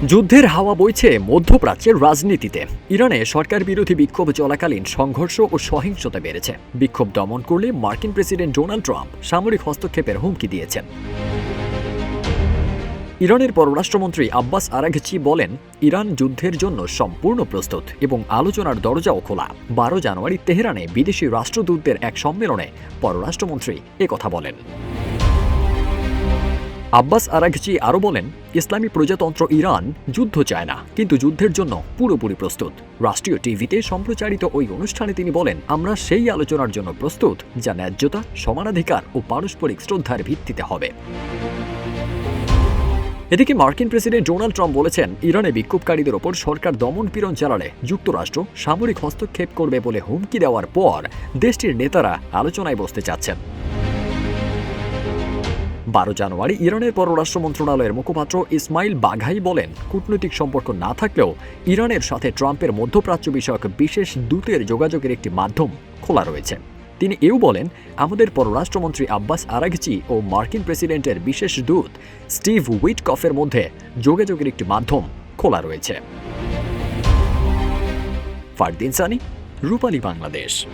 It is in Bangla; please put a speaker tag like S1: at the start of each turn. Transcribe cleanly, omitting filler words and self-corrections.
S1: যুদ্ধের হাওয়া বইছে মধ্যপ্রাচ্যের রাজনীতিতে। ইরানে সরকার বিরোধী বিক্ষোভ চলাকালীন সংঘর্ষ ও সহিংসতা বেড়েছে। বিক্ষোভ দমন করলে মার্কিন প্রেসিডেন্ট ডোনাল্ড ট্রাম্প সামরিক হস্তক্ষেপের হুমকি দিয়েছেন। ইরানের পররাষ্ট্রমন্ত্রী আব্বাস আরাঘচি বলেন, ইরান যুদ্ধের জন্য সম্পূর্ণ প্রস্তুত এবং আলোচনার দরজাও খোলা। 12 জানুয়ারি তেহরানে বিদেশি রাষ্ট্রদূতদের এক সম্মেলনে পররাষ্ট্রমন্ত্রী একথা বলেন। আব্বাস আরাঘচি আরও বলেন, ইসলামী প্রজাতন্ত্র ইরান যুদ্ধ চায় না, কিন্তু যুদ্ধের জন্য পুরোপুরি প্রস্তুত। রাষ্ট্রীয় টিভিতে সম্প্রচারিত ওই অনুষ্ঠানে তিনি বলেন, আমরা সেই আলোচনার জন্য প্রস্তুত যা ন্যায্যতা, সমানাধিকার ও পারস্পরিক শ্রদ্ধার ভিত্তিতে হবে। এদিকে মার্কিন প্রেসিডেন্ট ডোনাল্ড ট্রাম্প বলেছেন, ইরানে বিক্ষোভকারীদের ওপর সরকার দমন-পীড়ন চালালে যুক্তরাষ্ট্র সামরিক হস্তক্ষেপ করবে বলে হুমকি দেওয়ার পর দেশটির নেতারা আলোচনায় বসতে চাচ্ছেন। 12 জানুয়ারি ইরানের পররাষ্ট্র মন্ত্রণালয়ের মুখপাত্র ইসমাইল বাঘাই বলেন, কূটনৈতিক সম্পর্ক না থাকলেও ইরানের সাথে ট্রাম্পের মধ্যপ্রাচ্য বিষয়ক বিশেষ দূতের যোগাযোগের একটি মাধ্যম খোলা রয়েছে। তিনি এও বলেন, আমাদের পররাষ্ট্রমন্ত্রী আব্বাস আরাঘচি ও মার্কিন প্রেসিডেন্টের বিশেষ দূত স্টিভ উইটকফের মধ্যে যোগাযোগের একটি মাধ্যম খোলা রয়েছে। ফারদিন সানি, রূপালী বাংলাদেশ।